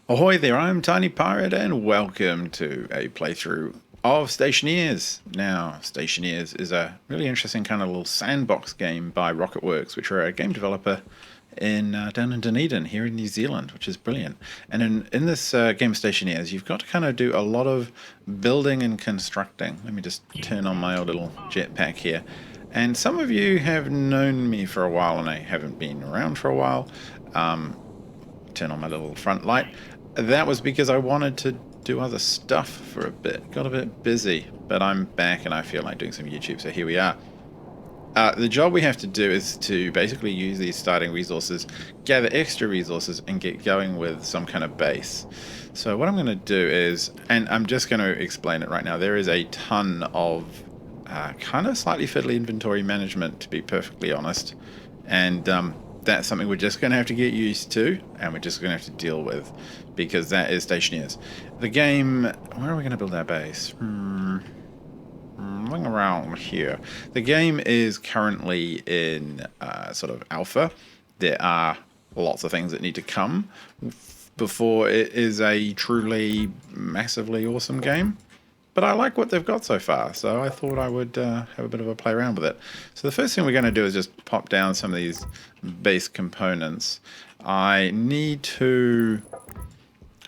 Ahoy there, I'm TinyPirate and welcome to a playthrough of Stationeers. Now, Stationeers is a really interesting kind of little sandbox game by Rocketworks, which are a game developer down in Dunedin here in New Zealand, which is brilliant. And in this game of Stationeers, you've got to kind of do a lot of building and constructing. Let me just turn on my old little jetpack here. And some of you have known me for a while and I haven't been around for a while. Turn on my little front light. That was because I wanted to do other stuff for a bit. Got a bit busy, but I'm back and I feel like doing some YouTube, so here we are. The job we have to do is to basically use these starting resources, gather extra resources, and get going with some kind of base. So what I'm going to do is, and I'm just going to explain it right now, there is a ton of kind of slightly fiddly inventory management, to be perfectly honest. And that's something we're just going to have to get used to, and we're just going to have to deal with, because that is Stationeers. The game, where are we going to build our base? Looking around here. The game is currently in sort of alpha. There are lots of things that need to come before it is a truly massively awesome game. But I like what they've got so far, so I thought I would have a bit of a play around with it. So the first thing we're going to do is just pop down some of these base components. I need to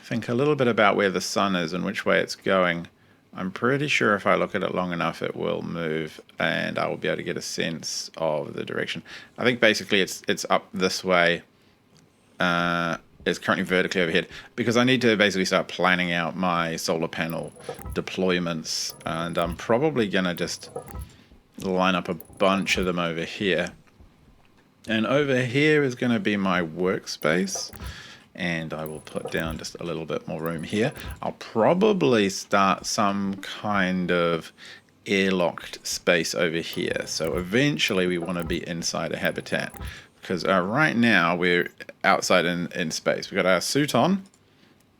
think a little bit about where the sun is and which way it's going. I'm pretty sure if I look at it long enough it will move and I will be able to get a sense of the direction. I think basically it's up this way. It's currently vertically overhead because I need to basically start planning out my solar panel deployments, and I'm probably gonna just line up a bunch of them over here, and over here is going to be my workspace, and I will put down just a little bit more room here. I'll probably start some kind of airlocked space over here, so eventually we want to be inside a habitat. Because right now we're outside in space. We've got our suit on.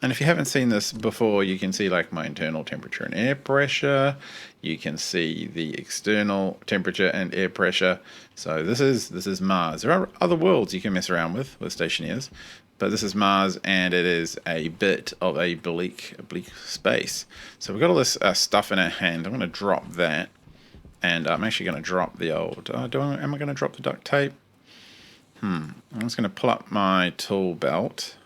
And if you haven't seen this before, you can see like my internal temperature and air pressure. You can see the external temperature and air pressure. So this is Mars. There are other worlds you can mess around with Stationeers. But this is Mars, and it is a bit of a bleak space. So we've got all this stuff in our hand. I'm going to drop that. And I'm actually going to drop the old... am I going to drop the duct tape? I'm just going to pull up my tool belt.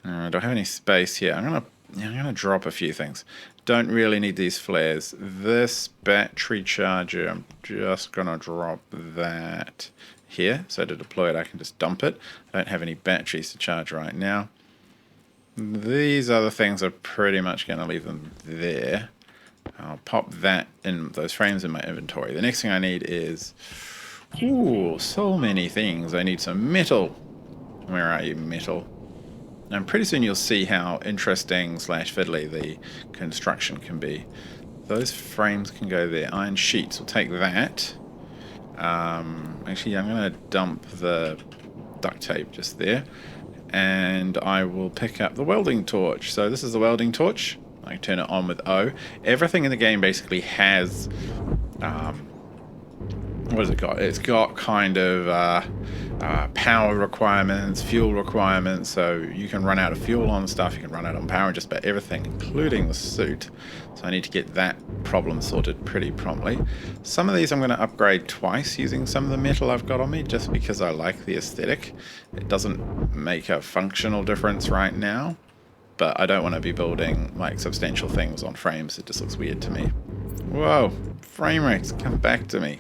Do I have any space here? I'm going to drop a few things. Don't really need these flares. This battery charger, I'm just going to drop that here. So to deploy it, I can just dump it. I don't have any batteries to charge right now. These other things are pretty much going to leave them there. I'll pop that in those frames in my inventory. The next thing I need is... Ooh, so many things. I need some metal. Where are you, metal? And pretty soon you'll see how interesting / fiddly the construction can be. Those frames can go there. Iron sheets, we'll take that. Actually, I'm going to dump the duct tape just there. And I will pick up the welding torch. So this is the welding torch. I can turn it on with O. Everything in the game basically has... what has it got? It's got kind of power requirements, fuel requirements, so you can run out of fuel on stuff, you can run out on power, just about everything, including the suit. So I need to get that problem sorted pretty promptly. Some of these I'm going to upgrade twice using some of the metal I've got on me, just because I like the aesthetic. It doesn't make a functional difference right now, but I don't want to be building like substantial things on frames. It just looks weird to me. Whoa, frame rates, come back to me.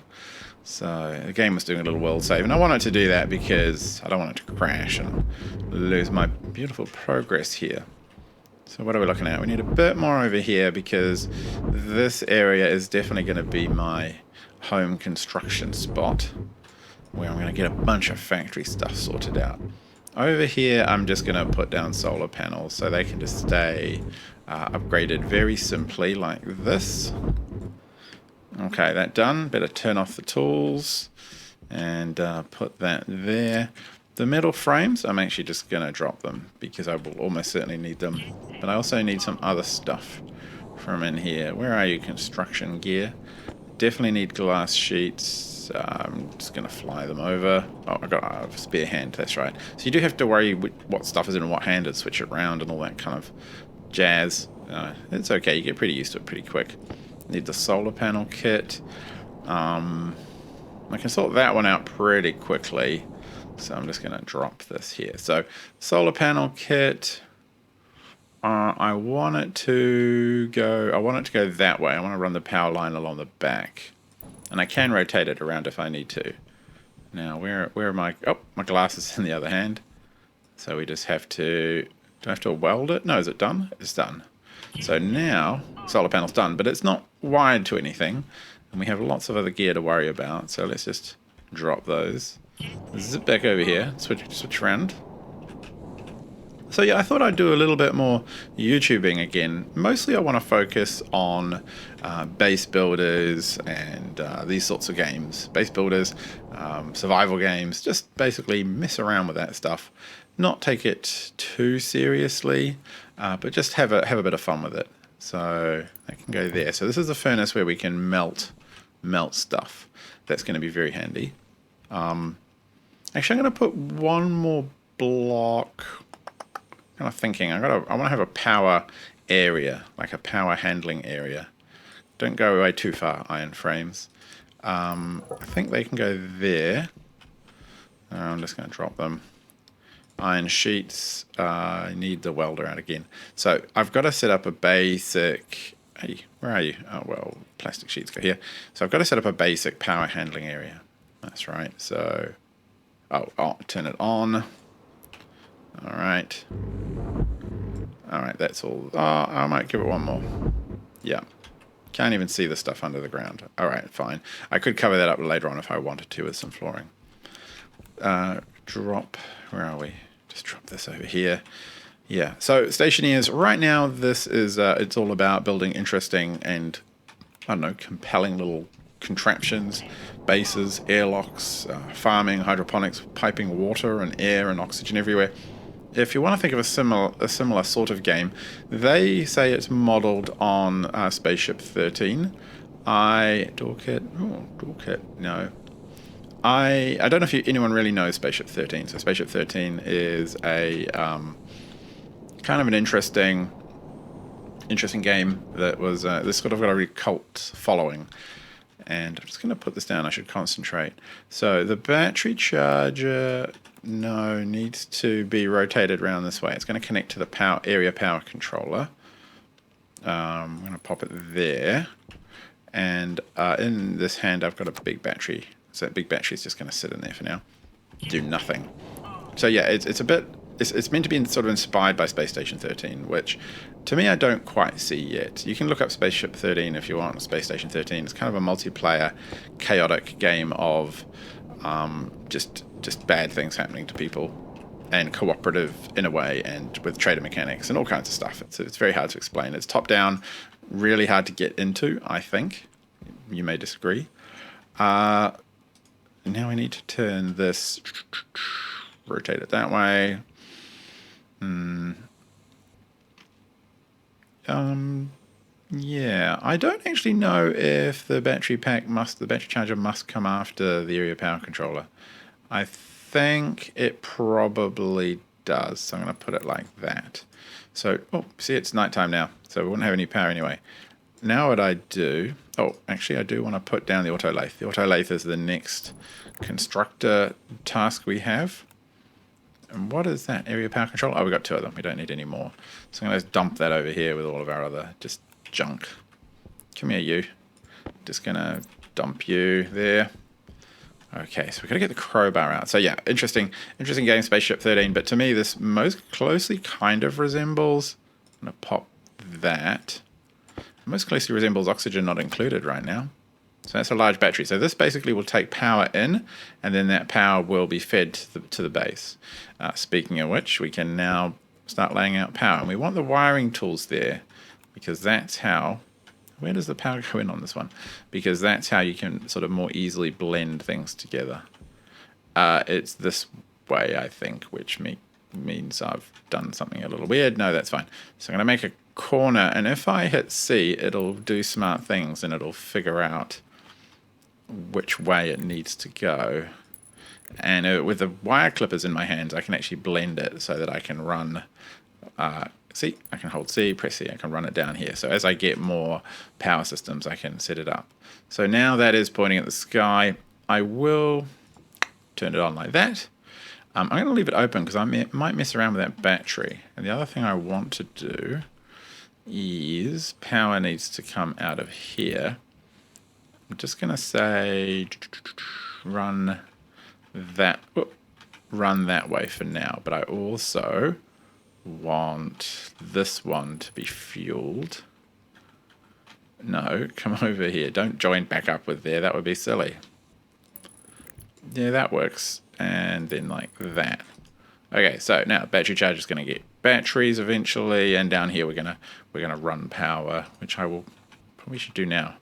So the game was doing a little world save, and I wanted to do that because I don't want it to crash and lose my beautiful progress here. So what are we looking at? We need a bit more over here because this area is definitely going to be my home construction spot where I'm going to get a bunch of factory stuff sorted out. Over here I'm just going to put down solar panels so they can just stay upgraded very simply like this. Okay, that done. Better turn off the tools and put that there. The metal frames, I'm actually just going to drop them because I will almost certainly need them. But I also need some other stuff from in here. Where are you, construction gear? Definitely need glass sheets. I'm just going to fly them over. Oh, I got a spare hand, that's right. So you do have to worry what stuff is in what hand and switch it around and all that kind of jazz. It's okay, you get pretty used to it pretty quick. Need the solar panel kit. I can sort that one out pretty quickly. So I'm just going to drop this here. So solar panel kit. I want it to go that way. I want to run the power line along the back. And I can rotate it around if I need to. Now, where are my... Oh, my glass is in the other hand. So we just have to... Do I have to weld it? No, is it done? It's done. So now, solar panel's done, but it's not wired to anything. And we have lots of other gear to worry about. So let's just drop those. Zip back over here. Switch around. So yeah, I thought I'd do a little bit more YouTubing again. Mostly I want to focus on base builders and these sorts of games. Base builders, survival games, just basically mess around with that stuff. Not take it too seriously, but just have a bit of fun with it. So I can go there. So this is the furnace where we can melt stuff. That's going to be very handy. Actually, I'm going to put one more block... Kind of thinking, I want to have a power area, like a power handling area. Don't go away too far, iron frames. I think they can go there. I'm just going to drop them. Iron sheets. I need the welder out again. So I've got to set up a basic... Hey, where are you? Oh, well, plastic sheets go here. So I've got to set up a basic power handling area. That's right. So, I'll turn it on. Alright, that's all. Oh, I might give it one more. Yeah. Can't even see the stuff under the ground. Alright, fine. I could cover that up later on if I wanted to with some flooring. Drop. Where are we? Just drop this over here. Yeah. So, Stationeers, right now this is, it's all about building interesting and, I don't know, compelling little contraptions, bases, airlocks, farming, hydroponics, piping water and air and oxygen everywhere. If you want to think of a similar sort of game, they say it's modeled on Spaceship 13. Toolkit, no. I don't know if anyone really knows Spaceship 13. So Spaceship 13 is a kind of an interesting game that was this sort of got a really cult following. And I'm just going to put this down. I should concentrate. So the battery charger... No, needs to be rotated around this way. It's going to connect to the area power controller. I'm going to pop it there. And in this hand, I've got a big battery. So that big battery is just going to sit in there for now. Do nothing. So yeah, it's a bit... It's meant to be sort of inspired by Space Station 13, which to me I don't quite see yet. You can look up Spaceship 13 if you want. Space Station 13. It's kind of a multiplayer, chaotic game of just bad things happening to people, and cooperative in a way, and with trader mechanics and all kinds of stuff. It's very hard to explain. It's top down, really hard to get into, I think. You may disagree. Now I need to turn this, rotate it that way. Yeah, I don't actually know if the battery charger must come after the area power controller. I think it probably does, so I'm going to put it like that. So, see, it's nighttime now, so we wouldn't have any power anyway. Now what I do... Oh, actually, I do want to put down the auto lathe. The auto lathe is the next constructor task we have. And what is that? Area power control? Oh, we got two of them. We don't need any more. So I'm going to dump that over here with all of our other just junk. Come here, you. Just going to dump you there. Okay, so we've got to get the crowbar out. So yeah, interesting game, Spaceship 13. But to me, this most closely kind of resembles... I'm going to pop that. Most closely resembles oxygen not included right now. So that's a large battery. So this basically will take power in, and then that power will be fed to the base. Speaking of which, we can now start laying out power. And we want the wiring tools there, because that's how... Where does the power go in on this one? Because that's how you can sort of more easily blend things together. It's this way, I think, which means I've done something a little weird. No, that's fine. So I'm going to make a corner, and if I hit C, it'll do smart things, and it'll figure out which way it needs to go. And with the wire clippers in my hands, I can actually blend it so that I can run, see, I can hold C, press C, I can run it down here. So as I get more power systems, I can set it up. So now that is pointing at the sky. I will turn it on like that. I'm going to leave it open because I might mess around with that battery. And the other thing I want to do is power needs to come out of here. I'm just going to say run that way for now, but I also want this one to be fueled. No, come over here. Don't join back up with there. That would be silly. Yeah, that works. And then like that. Okay, so now battery charge is going to get batteries eventually, and down here we're gonna run power, which I will probably should do now.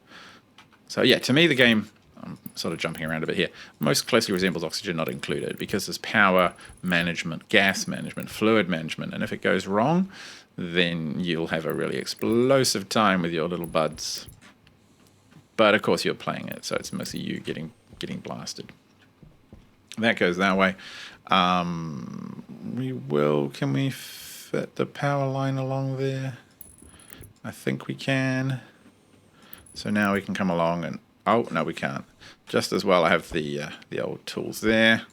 So yeah, to me the game, I'm sort of jumping around a bit here, most closely resembles Oxygen Not Included, because there's power management, gas management, fluid management, and if it goes wrong, then you'll have a really explosive time with your little buds. But of course you're playing it, so it's mostly you getting blasted. That goes that way. Can we fit the power line along there? I think we can. So now we can come along and, oh, no we can't. Just as well I have the old tools there.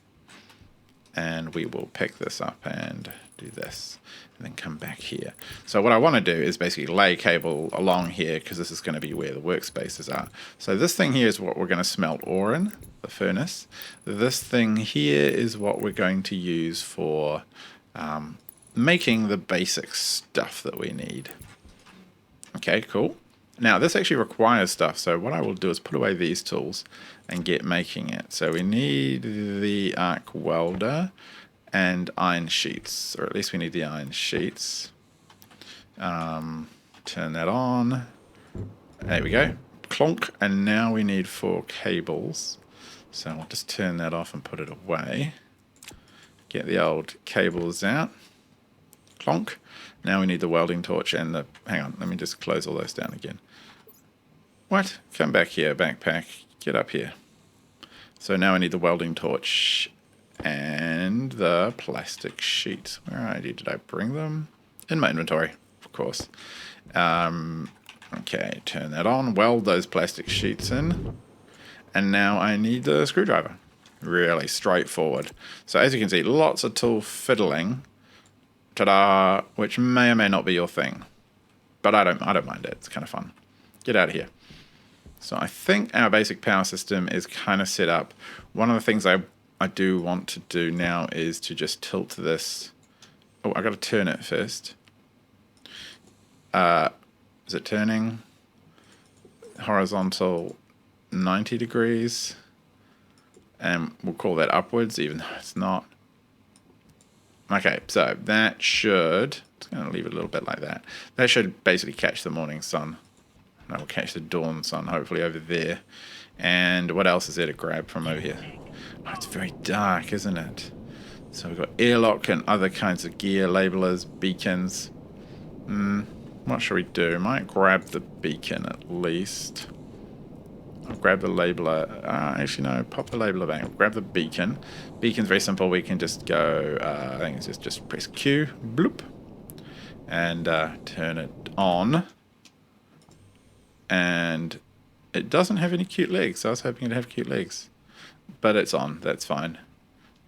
And we will pick this up and do this. And then come back here. So what I want to do is basically lay cable along here, because this is going to be where the workspaces are. So this thing here is what we're going to smelt ore in, the furnace. This thing here is what we're going to use for making the basic stuff that we need. Okay, cool. Now this actually requires stuff, so what I will do is put away these tools and get making it. So we need the arc welder and iron sheets, or at least we need the iron sheets. Turn that on. There we go. Clonk, and now we need 4 cables. So I'll just turn that off and put it away. Get the old cables out. Clonk. Now we need the welding torch and the... Hang on, let me just close all those down again. What? Come back here, backpack. Get up here. So now I need the welding torch and the plastic sheets. Where did I bring them? In my inventory, of course. Okay, turn that on. Weld those plastic sheets in. And now I need the screwdriver. Really straightforward. So as you can see, lots of tool fiddling. Ta-da! Which may or may not be your thing. But I don't mind it. It's kind of fun. Get out of here. So I think our basic power system is kind of set up. One of the things I do want to do now is to just tilt this. Oh, I got to turn it first. Is it turning? Horizontal 90 degrees. And we'll call that upwards, even though it's not. Okay, so that should, just going to leave it a little bit like that. That should basically catch the morning sun. And I will catch the dawn sun, hopefully over there. And what else is there to grab from over here? Oh, it's very dark, isn't it? So we've got airlock and other kinds of gear, labelers, beacons. What should we do? Might grab the beacon at least. I'll grab the labeler. Actually, no, pop the labeler back. I'll grab the beacon. Beacon's very simple. We can just go, I think it's just press Q, bloop, and turn it on. And it doesn't have any cute legs. I was hoping it'd have cute legs. But it's on. That's fine.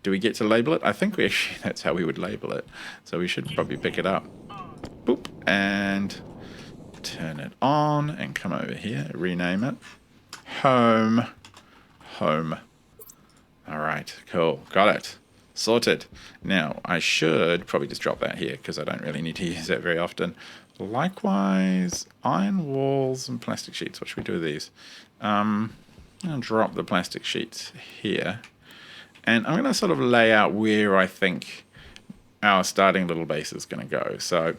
Do we get to label it? I think we actually, that's how we would label it. So we should probably pick it up. Boop. And turn it on and come over here. Rename it. Home. Home. Alright, cool. Got it. Sorted. Now, I should probably just drop that here because I don't really need to use that very often. Likewise, iron walls and plastic sheets. What should we do with these? I'm going to drop the plastic sheets here. And I'm going to sort of lay out where I think our starting little base is going to go. So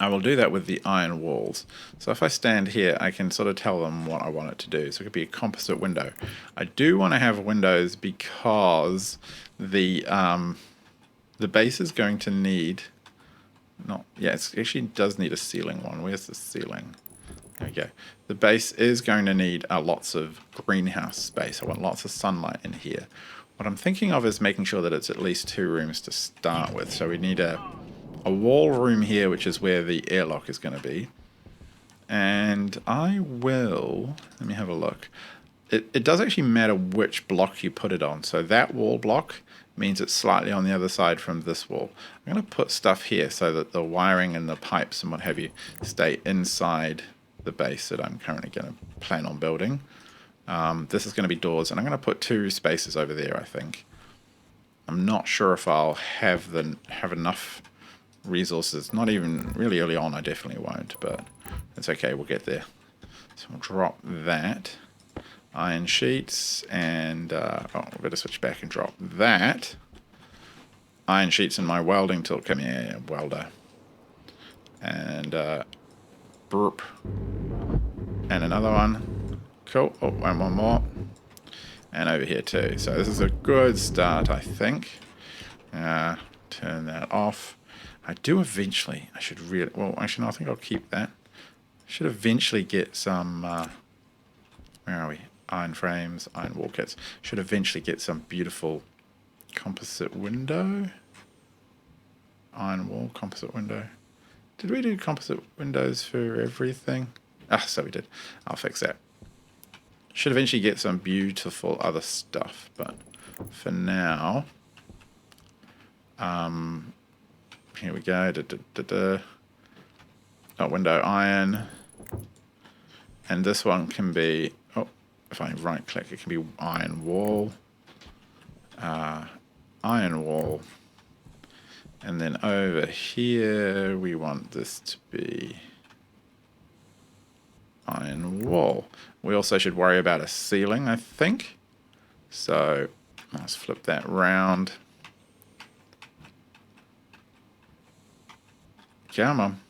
I will do that with the iron walls. So if I stand here, I can sort of tell them what I want it to do. So it could be a composite window. I do want to have windows because the base is going to need... it actually does need a ceiling one. Where's the ceiling? There we go. The base is going to need lots of greenhouse space. I want lots of sunlight in here. What I'm thinking of is making sure that it's at least 2 rooms to start with. So we need a wall room here, which is where the airlock is going to be. And I will... Let me have a look. It does actually matter which block you put it on. So that wall block means it's slightly on the other side from this wall. I'm going to put stuff here so that the wiring and the pipes and what have you stay inside the base that I'm currently going to plan on building. This is going to be doors, and I'm going to put 2 spaces over there, I think. I'm not sure if I'll have enough resources. Not even really early on, I definitely won't, but it's okay, we'll get there. So we'll drop that. Iron sheets, and we've got to switch back and drop that. Iron sheets in my welding tool. Come here, welder. And burp. And another one. Cool. Oh, and one more. And over here too. So this is a good start, I think. Turn that off. I do eventually. I should really... Well, actually, no, I think I'll keep that. I should eventually get some... where are we? Iron frames, iron wall kits. Should eventually get some beautiful composite window. Iron wall, composite window. Did we do composite windows for everything? Ah, so we did. I'll fix that. Should eventually get some beautiful other stuff, but for now, here we go. Oh, window iron, and this one can be. Oh, if I right click, it can be iron wall. Iron wall. And then over here, we want this to be iron wall. We also should worry about a ceiling, I think. So let's flip that round. Come on.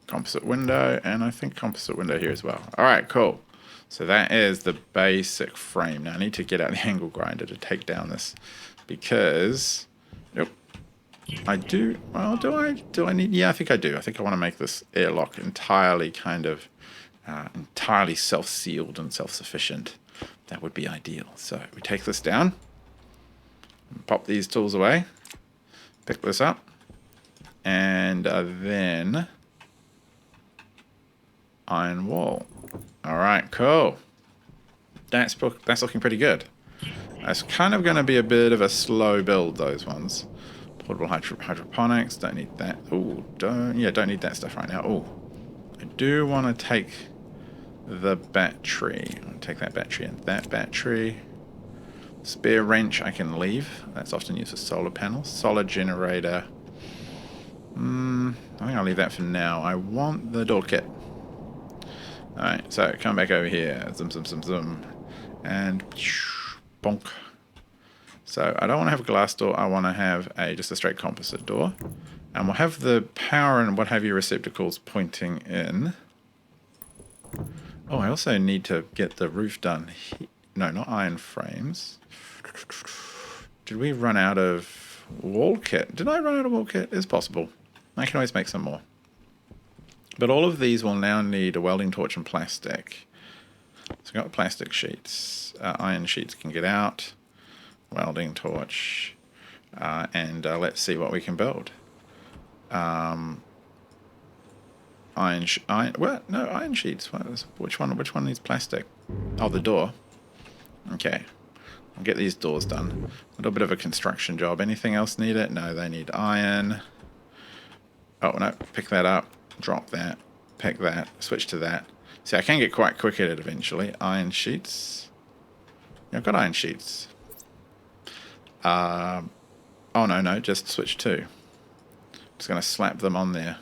Composite window, and I think composite window here as well. All right, cool. So that is the basic frame. Now I need to get out the angle grinder to take down this because... Nope. I do. Well, do I need? Yeah, I think I do. I think I want to make this airlock entirely kind of entirely self-sealed and self-sufficient. That would be ideal. So we take this down, pop these tools away, pick this up, and then iron wall. All right, cool. That's looking pretty good. It's kind of going to be a bit of a slow build, those ones. Portable hydroponics, don't need that. Oh, don't need that stuff right now. Oh, I do want to take the battery. I'll take that battery and that battery. Spare wrench I can leave. That's often used for solar panels. Solar generator. I think I'll leave that for now. I want the door kit. Alright, so come back over here. Zoom, zoom, zoom, zoom. And bonk. So I don't want to have a glass door. I want to have just a straight composite door. And we'll have the power and what have you receptacles pointing in. Oh, I also need to get the roof done. No, not iron frames. Did we run out of wall kit? Did I run out of wall kit? It's possible. I can always make some more. But all of these will now need a welding torch and plastic. So I've got plastic sheets. Iron sheets can get out. Welding torch. And let's see what we can build. Iron sheets. Which one needs plastic? Oh, the door. Okay. I'll get these doors done. A little bit of a construction job. Anything else need it? No, they need iron. Oh, no. Pick that up. Drop that. Pick that. Switch to that. See, I can get quite quick at it eventually. Iron sheets. Yeah, I've got iron sheets. Oh, no. Just switch to. Just going to slap them on there.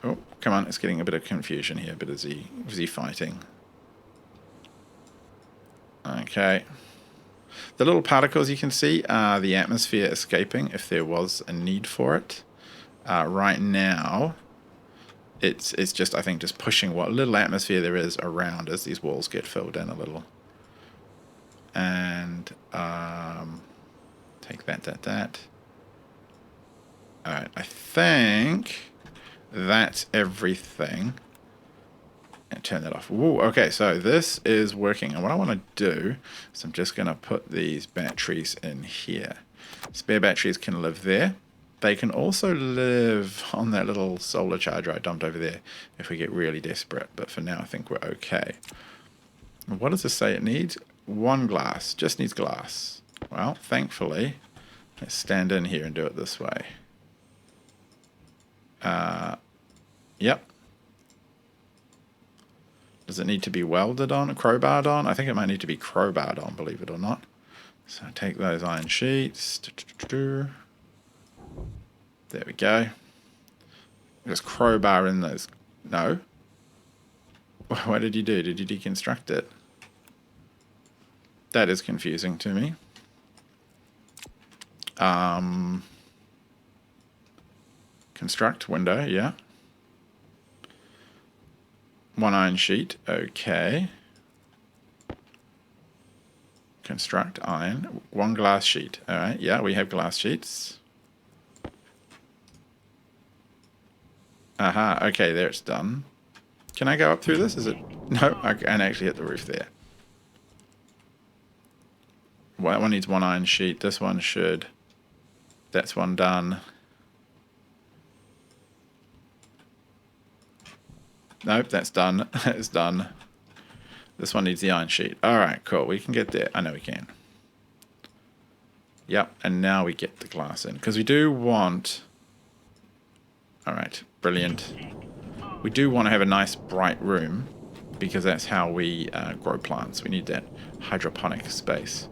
Oh, come on. It's getting a bit of confusion here. A bit of Z fighting. Okay. The little particles you can see are the atmosphere escaping if there was a need for it. Right now, it's just, I think, just pushing what little atmosphere there is around as these walls get filled in a little. And take that. Alright, I think that's everything. And turn that off. Ooh, okay, so this is working. And what I want to do is I'm just going to put these batteries in here. Spare batteries can live there. They can also live on that little solar charger I dumped over there if we get really desperate. But for now, I think we're okay. What does this say it needs? One glass. Just needs glass. Well, thankfully, let's stand in here and do it this way. Yep. Does it need to be welded on, crowbarred on? I think it might need to be crowbarred on, believe it or not. So take those iron sheets. There we go. Just crowbar in those. No. What did you do? Did you deconstruct it? That is confusing to me. Construct window, yeah. One iron sheet, okay. Construct iron, one glass sheet. All right, yeah, we have glass sheets. Aha, okay, there it's done. Can I go up through this? Is it? No, I can actually hit the roof there. Well, that one needs one iron sheet. This one should. That's one done. Nope, that's done. It's done. This one needs the iron sheet. All right, cool. We can get there. I know we can. Yep, and now we get the glass in. Because we do want... All right, brilliant. We do want to have a nice bright room because that's how we grow plants. We need that hydroponic space.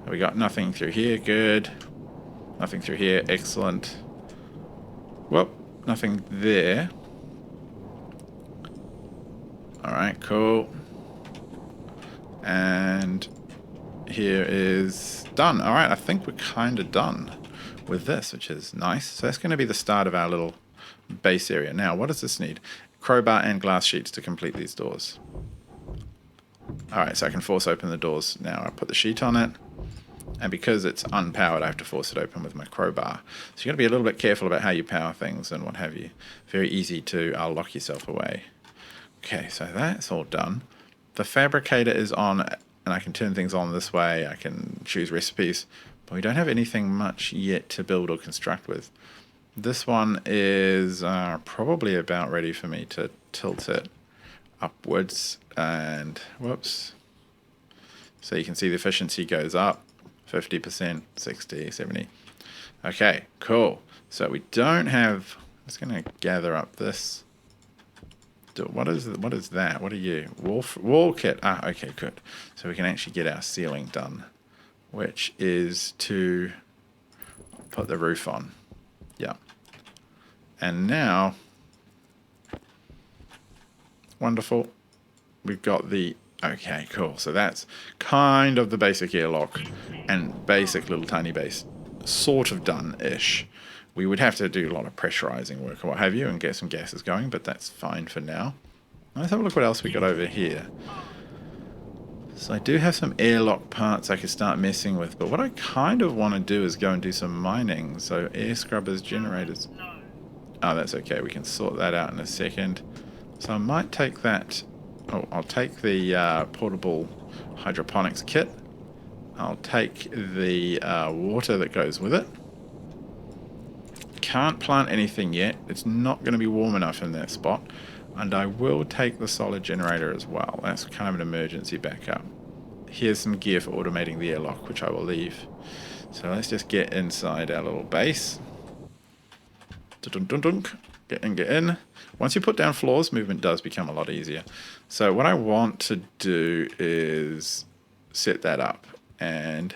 We got nothing through here. Good. Nothing through here. Excellent. Whoop. Nothing there. Alright, cool. And here is done. Alright, I think we're kind of done with this, which is nice. So that's going to be the start of our little base area. Now, what does this need? Crowbar and glass sheets to complete these doors. Alright, so I can force open the doors now. I put the sheet on it. And because it's unpowered, I have to force it open with my crowbar. So you've got to be a little bit careful about how you power things and what have you. Very easy to lock yourself away. Okay, so that's all done. The fabricator is on, and I can turn things on this way. I can choose recipes, but we don't have anything much yet to build or construct with. This one is probably about ready for me to tilt it upwards, and whoops. So you can see the efficiency goes up, 50%, 60, 70. Okay, cool. So we don't have, I'm just going to gather up this. What is that? What are you? Wall kit. Ah, okay, good. So we can actually get our ceiling done, which is to put the roof on. Yeah. And now, wonderful. We've got the, okay, cool. So that's kind of the basic airlock and basic little tiny base sort of done-ish. We would have to do a lot of pressurizing work or what have you and get some gases going, but that's fine for now. Let's have a look what else we got over here. So I do have some airlock parts I could start messing with, but what I kind of want to do is go and do some mining. So air scrubbers, generators. Oh, that's okay. We can sort that out in a second. So I might take that. Oh, I'll take the portable hydroponics kit. I'll take the water that goes with it. Can't plant anything yet. It's not going to be warm enough in that spot. And I will take the solid generator as well. That's kind of an emergency backup. Here's some gear for automating the airlock, which I will leave. So let's just get inside our little base. Dun-dun-dun-dun. Get in, get in. Once you put down floors, movement does become a lot easier. So what I want to do is set that up. And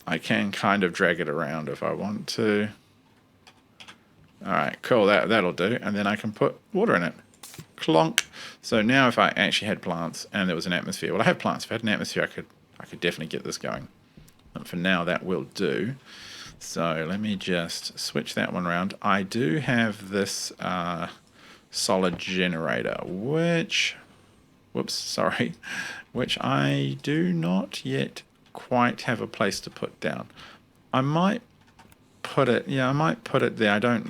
I can kind of drag it around if I want to. Alright, cool, that'll do. And then I can put water in it. Clonk. So now if I actually had plants and there was an atmosphere, well I have plants, if I had an atmosphere I could definitely get this going. But for now that will do. So let me just switch that one around. I do have this solid generator, which I do not yet quite have a place to put down. I might put it there. I don't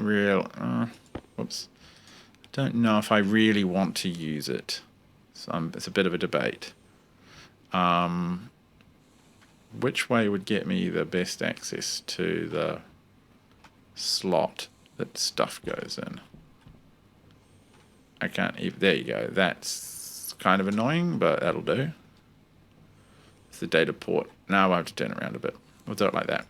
Whoops. Don't know if I really want to use it. So it's a bit of a debate. Which way would get me the best access to the slot that stuff goes in? I can't even, there you go. That's kind of annoying, but that'll do. It's the data port. Now I have to turn it around a bit. We'll do it like that.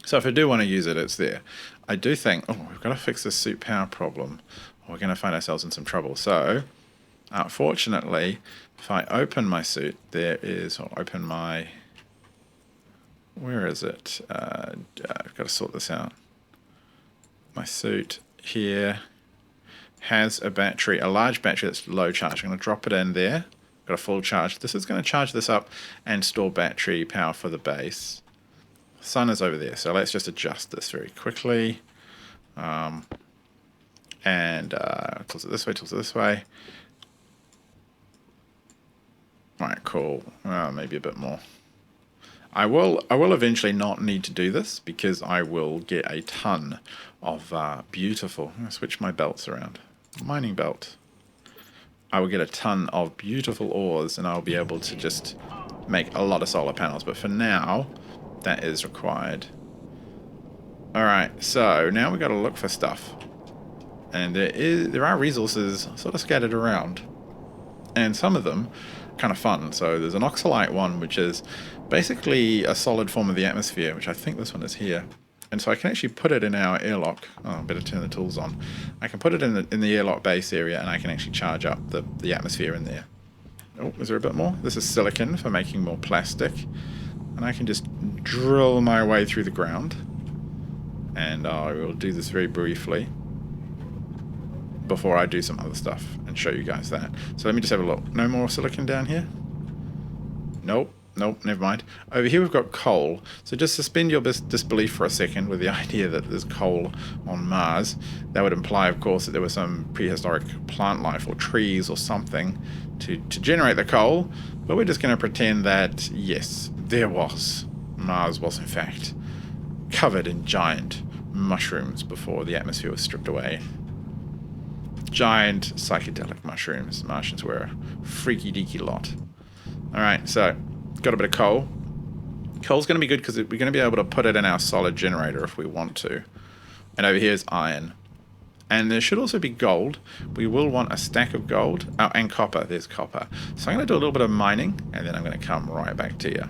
So if I do want to use it, it's there. I do think, oh, we've got to fix this suit power problem. We're going to find ourselves in some trouble. So, fortunately, if I open my suit, there is, I'll open my, where is it? I've got to sort this out. My suit here has a battery, a large battery that's low charge. I'm going to drop it in there. Got a full charge. This is going to charge this up and store battery power for the base. Sun is over there, so let's just adjust this very quickly. Tilts it this way, tilts it this way. Alright, cool. Maybe a bit more. I will eventually not need to do this because I will get a ton of beautiful. I'm going to switch my belts around. Mining belt. I will get a ton of beautiful ores and I'll be able to just make a lot of solar panels. But for now, that is required. Alright, so now we've got to look for stuff. And there are resources sort of scattered around. And some of them kind of fun. So there's an oxalite one, which is basically a solid form of the atmosphere, which I think this one is here. And so I can actually put it in our airlock. Oh, I better turn the tools on. I can put it in the airlock base area, and I can actually charge up the atmosphere in there. Oh, is there a bit more? This is silicon for making more plastic. And I can just drill my way through the ground. And I will do this very briefly before I do some other stuff and show you guys that. So let me just have a look. No more silicon down here? Nope. Nope, never mind. Over here we've got coal. So just suspend your disbelief for a second with the idea that there's coal on Mars. That would imply, of course, that there was some prehistoric plant life or trees or something to generate the coal. But we're just going to pretend that, yes, there was. Mars was, in fact, covered in giant mushrooms before the atmosphere was stripped away. Giant psychedelic mushrooms. Martians were a freaky deaky lot. Alright, so got a bit of coal. Coal's going to be good because we're going to be able to put it in our solid generator if we want to. And over here is iron. And there should also be gold. We will want a stack of gold. Oh, and copper. There's copper. So I'm going to do a little bit of mining, and then I'm going to come right back to you.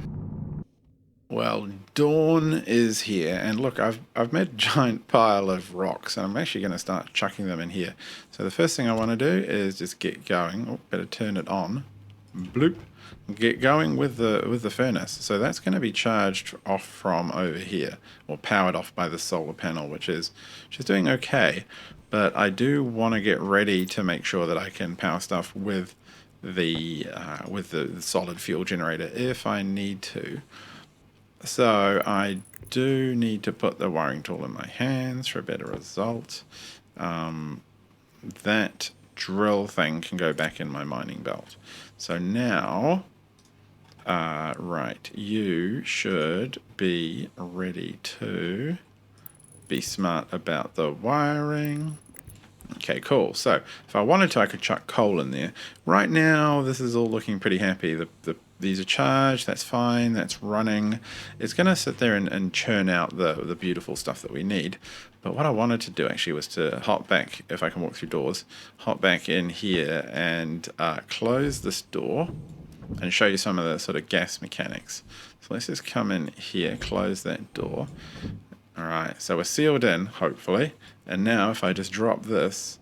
Well, dawn is here, and look, I've made a giant pile of rocks, and I'm actually going to start chucking them in here. So the first thing I want to do is just get going. Oh, better turn it on. Bloop. Get going with the furnace. So that's going to be charged off from over here, or powered off by the solar panel, which is doing okay. But I do want to get ready to make sure that I can power stuff with the solid fuel generator if I need to. So I do need to put the wiring tool in my hands for a better result. That drill thing can go back in my mining belt. So now, right, you should be ready to be smart about the wiring. Okay, cool. So if I wanted to, I could chuck coal in there. Right now, this is all looking pretty happy. These are charged, that's fine, that's running. It's going to sit there and churn out the beautiful stuff that we need. But what I wanted to do actually was to hop back, if I can walk through doors, hop back in here and close this door and show you some of the sort of gas mechanics. So let's just come in here, close that door. Alright, so we're sealed in, hopefully. And now if I just drop this,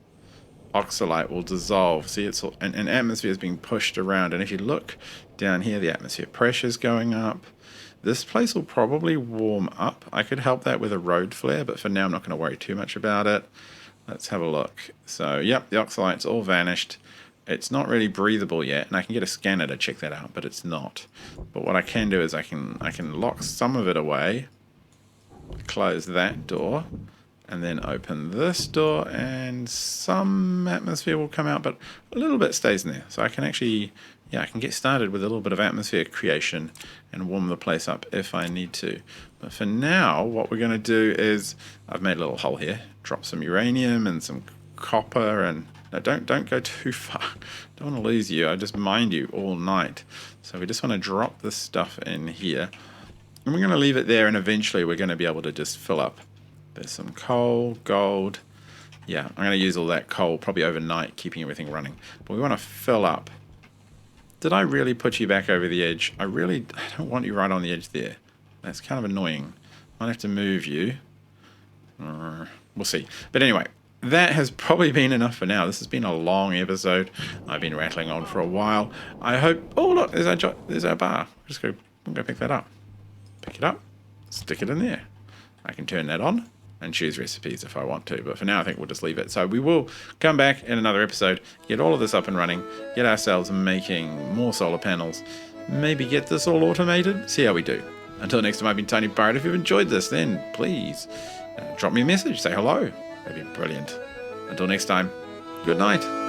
oxalite will dissolve. See, it's all, and atmosphere is being pushed around. And if you look down here, the atmosphere pressure is going up. This place will probably warm up. I could help that with a road flare, but for now I'm not going to worry too much about it. Let's have a look. So, yep, the oxalite's all vanished. It's not really breathable yet, and I can get a scanner to check that out, but it's not. But what I can do is I can lock some of it away, close that door, and then open this door, and some atmosphere will come out, but a little bit stays in there. So I can actually, I can get started with a little bit of atmosphere creation and warm the place up if I need to. But for now, what we're going to do is, I've made a little hole here, drop some uranium and some copper, and no, don't go too far. Don't want to lose you. I just mined you all night. So we just want to drop this stuff in here, and we're going to leave it there, and eventually we're going to be able to just fill up. There's some coal, gold. Yeah, I'm going to use all that coal probably overnight, keeping everything running. But we want to fill up. Did I really put you back over the edge? I don't want you right on the edge there. That's kind of annoying. Might have to move you. We'll see. But anyway, that has probably been enough for now. This has been a long episode. I've been rattling on for a while. I hope... Oh, look, there's our bar. I'll go pick that up. Pick it up. Stick it in there. I can turn that on and choose recipes if I want to, but for now I think we'll just leave it. So we will come back in another episode, get all of this up and running, get ourselves making more solar panels, maybe get this all automated, see how we do. Until next time, I've been TinyPirate. If you've enjoyed this, then please drop me a message, say hello. That'd be brilliant. Until next time, good night.